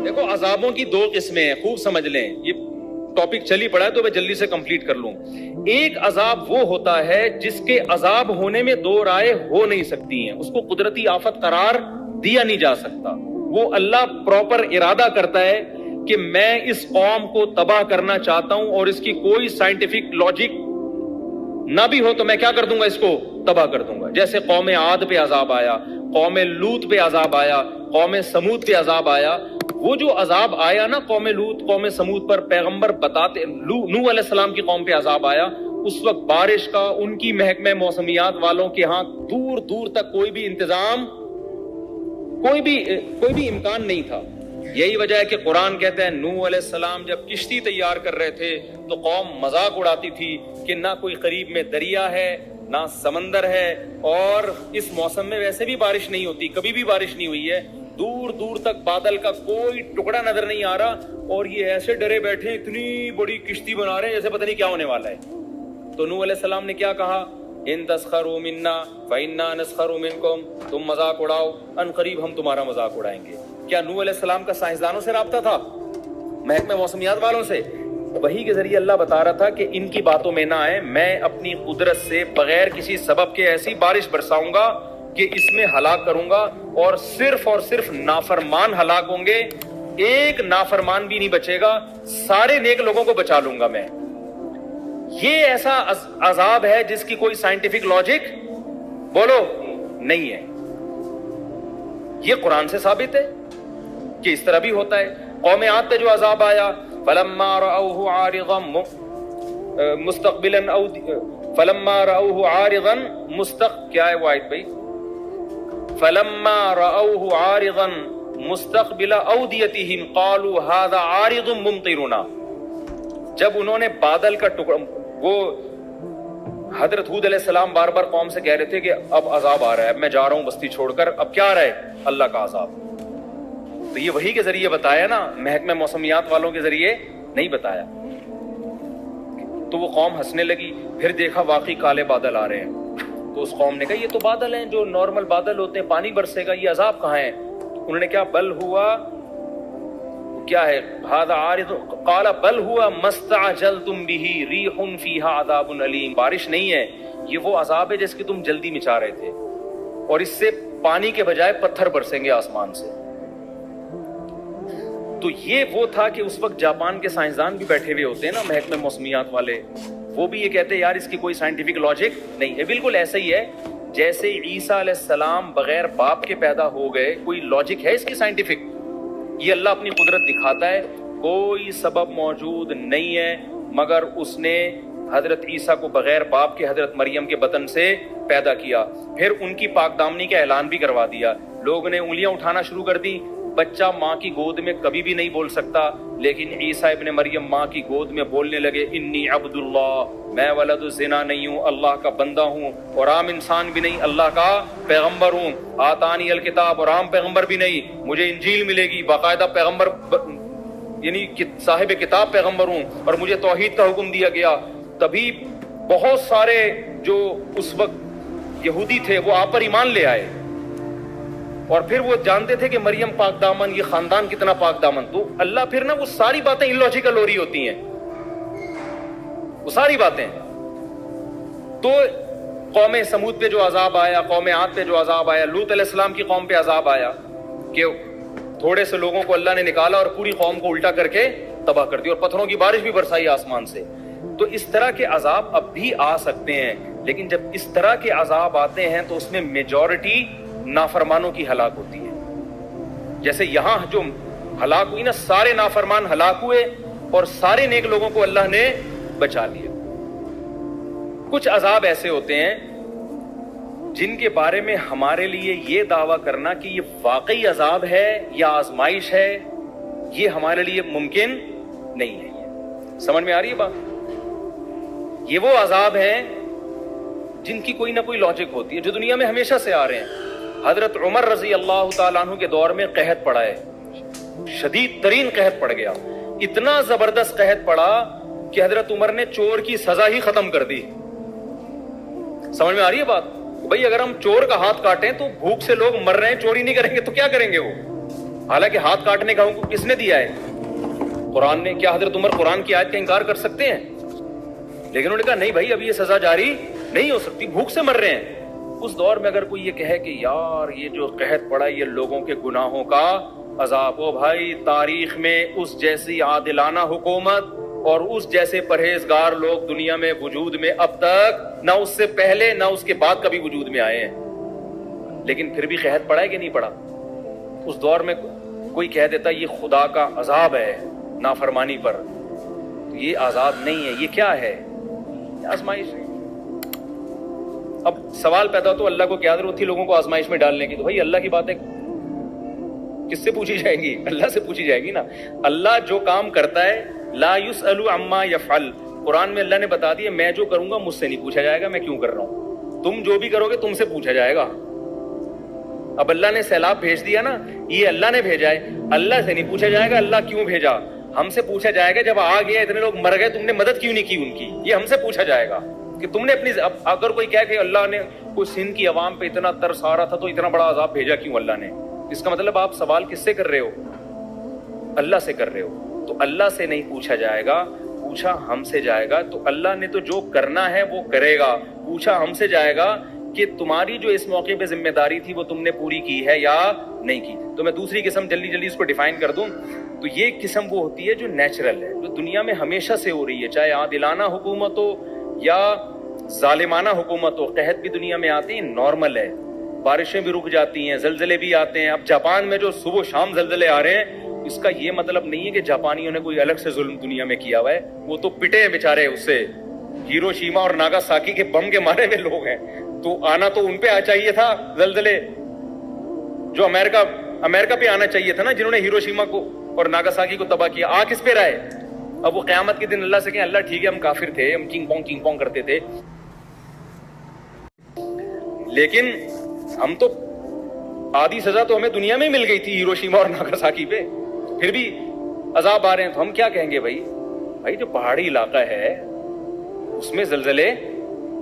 دیکھو عذابوں کی دو قسمیں ہیں، خوب سمجھ لیں، یہ ٹاپک چلی پڑا ہے تو میں جلدی سے کمپلیٹ کر لوں۔ ایک عذاب وہ ہوتا ہے جس کے عذاب ہونے میں دو رائے ہو نہیں سکتی ہیں، اس کو قدرتی آفت قرار دیا نہیں جا سکتا۔ وہ اللہ پراپر ارادہ کرتا ہے کہ میں اس قوم کو تباہ کرنا چاہتا ہوں اور اس کی کوئی سائنٹیفک لاجک نہ بھی ہو تو میں کیا کر دوں گا، اس کو تباہ کر دوں گا۔ جیسے قوم عاد پہ عذاب آیا، قوم لوط پہ عذاب آیا، قوم سمود پہ عذاب آیا۔ وہ جو عذاب آیا نا قوم لوط قوم سمود پر، پیغمبر بتاتے، نوح علیہ السلام کی قوم پہ عذاب آیا، اس وقت بارش کا ان کی محکمہ موسمیات والوں کے ہاں دور دور تک کوئی بھی انتظام، کوئی بھی امکان نہیں تھا۔ یہی وجہ ہے کہ قرآن کہتا ہے نوح علیہ السلام جب کشتی تیار کر رہے تھے تو قوم مذاق اڑاتی تھی کہ نہ کوئی قریب میں دریا ہے نہ سمندر ہے، اور اس موسم میں ویسے بھی بارش نہیں ہوتی، کبھی بھی بارش نہیں ہوئی ہے، دور دور تک بادل کا کوئی ٹکڑا نظر نہیں آ رہا، اور یہ ایسے ڈرے بیٹھے اتنی بڑی کشتی بنا رہے ہیں جیسے پتہ نہیں کیا ہونے والا ہے۔ تو نوح علیہ السلام نے کیا کہا، ان تسخروا منا فإنا نسخر منکم، تم مذاق اڑاؤ ان قریب ہم تمہارا مذاق اڑائیں گے۔ کیا نوح علیہ السلام کا سائنسدانوں سے رابطہ تھا، محکمہ موسمیات والوں سے؟ وحی کے ذریعے اللہ بتا رہا تھا کہ ان کی باتوں میں نہ آئے، میں اپنی قدرت سے بغیر کسی سبب کے ایسی بارش برساؤں گا کہ اس میں ہلاک کروں گا، اور صرف نافرمان ہلاک ہوں گے، ایک نافرمان بھی نہیں بچے گا، سارے نیک لوگوں کو بچا لوں گا میں۔ یہ ایسا عذاب ہے جس کی کوئی سائنٹیفک لاجک بولو نہیں ہے۔ یہ قرآن سے ثابت ہے کہ اس طرح بھی ہوتا ہے۔ قوم عاد پہ جو عذاب آیا، فلما رأوه عارضا مستقبلا فلما رأوه عارضا کیا ہے وہ آیت بھائی؟ فلما رأوه عارضا مستقبل اودیتهم قالوا هذا عارض ممطرنا، جب انہوں نے بادل کا ٹکڑا، وہ حضرت ہود علیہ السلام بار بار قوم سے کہہ رہے تھے کہ اب عذاب آ رہا ہے، اب میں جا رہا ہوں بستی چھوڑ کر، اب کیا آ رہا ہے؟ اللہ کا عذاب۔ تو یہ وحی کے ذریعے بتایا نا، محکمہ موسمیات والوں کے ذریعے نہیں بتایا۔ تو وہ قوم ہنسنے لگی، پھر دیکھا واقعی کالے بادل آ رہے ہیں، تو اس قوم نے کہا یہ تو بادل ہیں جو نارمل بادل ہوتے ہیں، پانی برسے گا، یہ عذاب کہاں ہے؟ انہوں نے کیا، بل ہوا کیا ہے، هذا عارض قال بل هو ما استعجلتم به ریح فیها عذاب علیم، بارش نہیں ہے، یہ وہ عذاب ہے جس کی تم جلدی مچا رہے تھے، اور اس سے پانی کے بجائے پتھر برسیں گے آسمان سے۔ تو یہ وہ تھا کہ اس وقت جاپان کے سائنسدان بھی بیٹھے ہوئے ہوتے ہیں نا، محکمہ موسمیات والے، وہ بھی یہ کہتے ہیں یار اس کی کوئی سائنٹیفک لاجک نہیں ہے۔ بالکل ایسا ہی ہے جیسے عیسیٰ علیہ السلام بغیر باپ کے پیدا ہو گئے، کوئی لاجک ہے اس کی سائنٹیفک؟ یہ اللہ اپنی قدرت دکھاتا ہے، کوئی سبب موجود نہیں ہے مگر اس نے حضرت عیسیٰ کو بغیر باپ کے حضرت مریم کے بطن سے پیدا کیا، پھر ان کی پاک دامنی کا اعلان بھی کروا دیا، لوگ نے انگلیاں اٹھانا شروع کر دی، بچہ ماں کی گود میں کبھی بھی نہیں بول سکتا، لیکن عیسیٰ ابن مریم ماں کی گود میں بولنے لگے، انی عبد اللہ، میں ولد الزنا نہیں ہوں، اللہ کا بندہ ہوں، اور عام انسان بھی نہیں، اللہ کا پیغمبر ہوں، آتانی الکتاب، اور عام پیغمبر بھی نہیں، مجھے انجیل ملے گی، باقاعدہ پیغمبر یعنی صاحب کتاب پیغمبر ہوں، اور مجھے توحید کا حکم دیا گیا۔ تبھی بہت سارے جو اس وقت یہودی تھے وہ آپ پر ایمان لے آئے، اور پھر وہ جانتے تھے کہ مریم پاک دامن، یہ خاندان کتنا پاک دامن۔ تو اللہ پھر نا وہ ساری باتیں illogical ہو رہی ہوتی ہیں، وہ ساری باتیں۔ تو قوم سمود پہ جو عذاب آیا، قوم عاد پہ جو عذاب آیا، لوط علیہ السلام کی قوم پہ عذاب آیا کہ تھوڑے سے لوگوں کو اللہ نے نکالا اور پوری قوم کو الٹا کر کے تباہ کر دی، اور پتھروں کی بارش بھی برسائی آسمان سے۔ تو اس طرح کے عذاب اب بھی آ سکتے ہیں، لیکن جب اس طرح کے عذاب آتے ہیں تو اس میں میجورٹی نافرمانوں کی ہلاک ہوتی ہے۔ جیسے یہاں جو ہلاک ہوئی نا، سارے نافرمان ہلاک ہوئے اور سارے نیک لوگوں کو اللہ نے بچا لیا۔ کچھ عذاب ایسے ہوتے ہیں جن کے بارے میں ہمارے لیے یہ دعویٰ کرنا کہ یہ واقعی عذاب ہے یا آزمائش ہے، یہ ہمارے لیے ممکن نہیں ہے۔ سمجھ میں آ رہی ہے بات؟ یہ وہ عذاب ہیں جن کی کوئی نہ کوئی لاجک ہوتی ہے، جو دنیا میں ہمیشہ سے آ رہے ہیں۔ حضرت عمر رضی اللہ تعالیٰ عنہ کے دور میں قحط پڑا ہے، شدید ترین قحط پڑ گیا، اتنا زبردست قحط پڑا کہ حضرت عمر نے چور کی سزا ہی ختم کر دی۔ سمجھ میں آ رہی ہے بات؟ بھئی اگر ہم چور کا ہاتھ کاٹیں تو بھوک سے لوگ مر رہے ہیں، چوری نہیں کریں گے تو کیا کریں گے وہ؟ حالانکہ ہاتھ کاٹنے کا حکم کس نے دیا ہے؟ قرآن نے. کیا حضرت عمر قرآن کی آیت کا انکار کر سکتے ہیں؟ لیکن انہوں نے کہا نہیں بھائی اب یہ سزا جاری نہیں ہو سکتی, بھوک سے مر رہے ہیں. اس دور میں اگر کوئی یہ کہے کہ یار یہ جو قحط پڑا یہ لوگوں کے گناہوں کا عذاب, او بھائی تاریخ میں اس جیسی عادلانہ حکومت اور اس جیسے پرہیزگار لوگ دنیا میں وجود میں اب تک نہ اس سے پہلے نہ اس کے بعد کبھی وجود میں آئے ہیں. لیکن پھر بھی قحط پڑا ہے کہ نہیں پڑا؟ اس دور میں کوئی کہہ دیتا یہ خدا کا عذاب ہے نافرمانی پر, تو یہ عذاب نہیں ہے, یہ کیا ہے؟ آزمائش. اب سوال پیدا ہو تو اللہ کو کیا ضرورت تھی لوگوں کو آزمائش میں ڈالنے کی؟ تو بھائی اللہ کی باتیں کس سے پوچھی جائیں گی؟ اللہ سے پوچھی جائے گی نا. اللہ جو کام کرتا ہے لا یسأل عما یفعل, قرآن میں اللہ نے بتا دیا میں جو کروں گا مجھ سے نہیں پوچھا جائے گا میں کیوں کر رہا ہوں, تم جو بھی کرو گے تم سے پوچھا جائے گا. اب اللہ نے سیلاب بھیج دیا نا, یہ اللہ نے بھیجا ہے, اللہ سے نہیں پوچھا جائے گا اللہ کیوں بھیجا. ہم سے پوچھا جائے گا جب آ گیا اتنے لوگ مر گئے تم نے مدد کیوں نہیں کی ان کی, یہ ہم سے پوچھا جائے گا کہ تم نے اپنی. اگر کوئی کہے کہ اللہ نے کوئی سندھ کی عوام پہ اتنا ترس آ رہا تھا تو اتنا بڑا عذاب بھیجا کیوں اللہ نے, اس کا مطلب آپ سوال کس سے کر رہے ہو؟ اللہ سے کر رہے ہو. تو اللہ سے نہیں پوچھا جائے گا, پوچھا ہم سے جائے گا. تو اللہ نے تو جو کرنا ہے وہ کرے گا, پوچھا ہم سے جائے گا کہ تمہاری جو اس موقع پہ ذمہ داری تھی وہ تم نے پوری کی ہے یا نہیں کی. تو میں دوسری قسم جلدی اس کو ڈیفائن کر دوں. تو یہ قسم وہ ہوتی ہے جو نیچرل ہے, جو دنیا میں ہمیشہ سے ہو رہی ہے, چاہے عادلانہ حکومت ہو یا ظالمانہ حکومت ہو. قحط بھی دنیا میں آتے ہیں, نارمل ہے, بارشیں بھی رک جاتی ہیں, زلزلے بھی آتے ہیں. اب جاپان میں جو صبح و شام زلزلے آ رہے ہیں اس کا یہ مطلب نہیں ہے کہ جاپانیوں نے کوئی الگ سے ظلم دنیا میں کیا ہوا ہے, وہ تو پٹے ہیں بیچارے اس سے. ہیروشیما اور ناگاساکی کے بم کے مارے ہوئے لوگ ہیں, تو آنا تو ان پہ آ چاہیے تھا زلزلے, جو امریکہ پہ آنا چاہیے تھا نا, جنہوں نے ہیروشیما کو اور ناگاساکی کو تباہ کیا. آ کس پہ رہے؟ اب وہ قیامت کے دن اللہ سے کہیں اللہ ٹھیک ہے ہم کافر تھے, ہم چینگ پونگ کرتے تھے, لیکن ہم تو آدھی سزا تو ہمیں دنیا میں مل گئی تھی ہیروشیما اور ناگاساکی پہ, پھر بھی عذاب آ رہے ہیں. تو ہم کیا کہیں گے بھائی جو پہاڑی علاقہ ہے اس میں زلزلے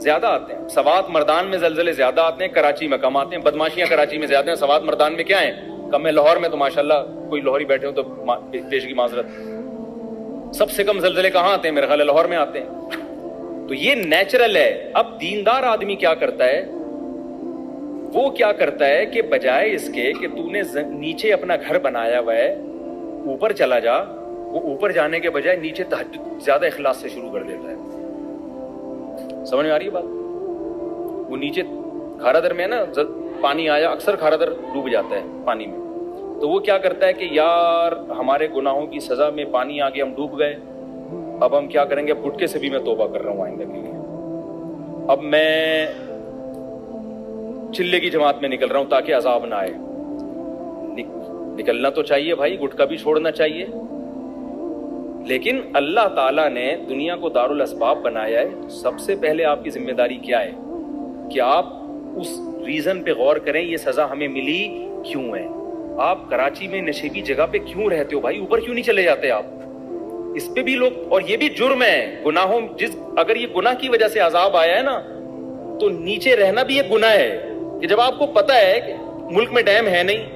زیادہ آتے ہیں, سوات مردان میں زلزلے زیادہ آتے ہیں, کراچی میں کم آتے ہیں. بدماشیاں کراچی میں زیادہ ہیں, سوات مردان میں کیا ہیں کم ہے. لاہور میں تو ماشاءاللہ کوئی لاہوری بیٹھے ہو تو پیش کی معذرت, سب سے کم زلزلے کہاں آتے ہیں؟ میرے خیال ہے لاہور میں آتے ہیں. تو یہ نیچرل ہے. اب دیندار آدمی کیا کرتا ہے, وہ کیا کرتا ہے کہ بجائے اس کے کہ تو نے نیچے اپنا گھر بنایا ہوا ہے اوپر چلا جا, وہ اوپر جانے کے بجائے نیچے تہجد زیادہ اخلاص سے شروع کر دیتا ہے. سمجھ میں آ رہی ہے بات؟ وہ نیچے کھارا در میں ہے نا, پانی آیا اکثر کھارا در ڈوب جاتا ہے پانی میں, تو وہ کیا کرتا ہے کہ یار ہمارے گناہوں کی سزا میں پانی آ گیا, ہم ڈوب گئے, اب ہم کیا کریں گے, گٹکے سے بھی میں توبہ کر رہا ہوں آئندہ کے لیے, اب میں چلے کی جماعت میں نکل رہا ہوں تاکہ عذاب نہ آئے. نکلنا تو چاہیے بھائی, گٹکا بھی چھوڑنا چاہیے, لیکن اللہ تعالیٰ نے دنیا کو دار الاسباب بنایا ہے. سب سے پہلے آپ کی ذمہ داری کیا ہے کہ آپ اس ریزن پہ غور کریں یہ سزا ہمیں ملی کیوں ہے. آپ کراچی میں نشیبی جگہ پہ کیوں رہتے ہو بھائی, اوپر کیوں نہیں چلے جاتے آپ؟ اس پہ بھی لوگ, اور یہ بھی جرم ہے گناہوں, اگر یہ گناہ کی وجہ سے عذاب آیا ہے نا تو نیچے رہنا بھی ایک گناہ ہے. کہ جب آپ کو پتا ہے کہ ملک میں ڈیم ہے نہیں,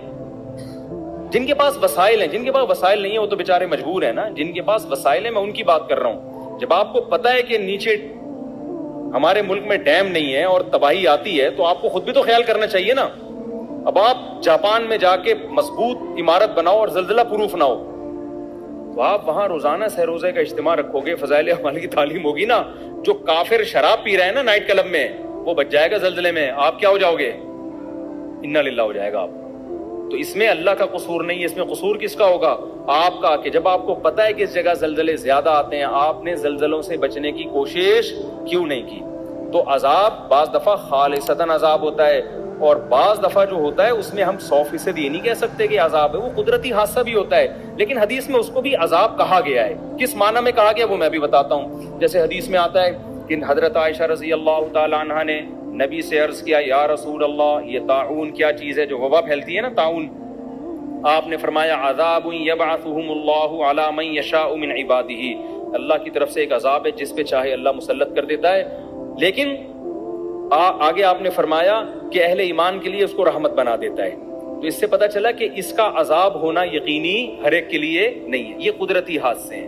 جن کے پاس وسائل ہیں, جن کے پاس وسائل نہیں ہیں وہ تو بیچارے مجبور ہیں نا, جن کے پاس وسائل ہیں میں ان کی بات کر رہا ہوں. جب آپ کو پتا ہے کہ نیچے ہمارے ملک میں ڈیم نہیں ہے اور تباہی آتی ہے تو آپ کو خود بھی تو خیال کرنا چاہیے نا. اب آپ جاپان میں جا کے مضبوط عمارت بناؤ اور زلزلہ پروف نہ ہو, تو آپ وہاں روزانہ سہ روزے کا اجتماع رکھو گے, فضائل اعمال کی تعلیم ہوگی نا. جو کافر شراب پی رہے ہیں نا نائٹ کلب میں, وہ بچ جائے گا زلزلے میں, آپ کیا ہو جاؤ گے, انا للہ ہو جائے گا آپ. تو اس میں اللہ کا قصور نہیں ہے, اس میں قصور کس کا ہوگا؟ آپ کا, کہ جب آپ کو پتا ہے کہ اس جگہ زلزلے زیادہ آتے ہیں آپ نے زلزلوں سے بچنے کی کوشش کیوں نہیں کی. تو عذاب بعض دفعہ خالصتاً عذاب ہوتا ہے, اور بعض دفعہ جو ہوتا ہے اس میں ہم 100% یہ نہیں کہہ سکتے کہ عذاب ہے, وہ قدرتی حادثہ بھی ہوتا ہے, لیکن حدیث میں اس کو بھی عذاب کہا گیا ہے. کس معنی میں کہا گیا وہ میں بھی بتاتا ہوں. جیسے حدیث میں آتا ہے کہ حضرت عائشہ رضی اللہ تعالیٰ عنہ نے نبی سے عرض کیا, یا رسول اللہ یہ طاعون کیا چیز ہے جو وبا پھیلتی ہے نا, طاعون. آپ نے فرمایا عذاب یبعثہم اللہ علی من یشاء من عبادہ, اللہ کی طرف سے ایک عذاب ہے جس پہ چاہے اللہ مسلط کر دیتا ہے. لیکن آگے آپ نے فرمایا کہ اہل ایمان کے لیے اس کو رحمت بنا دیتا ہے. تو اس سے پتہ چلا کہ اس کا عذاب ہونا یقینی ہر ایک کے لیے نہیں ہے، یہ قدرتی حادثے ہیں.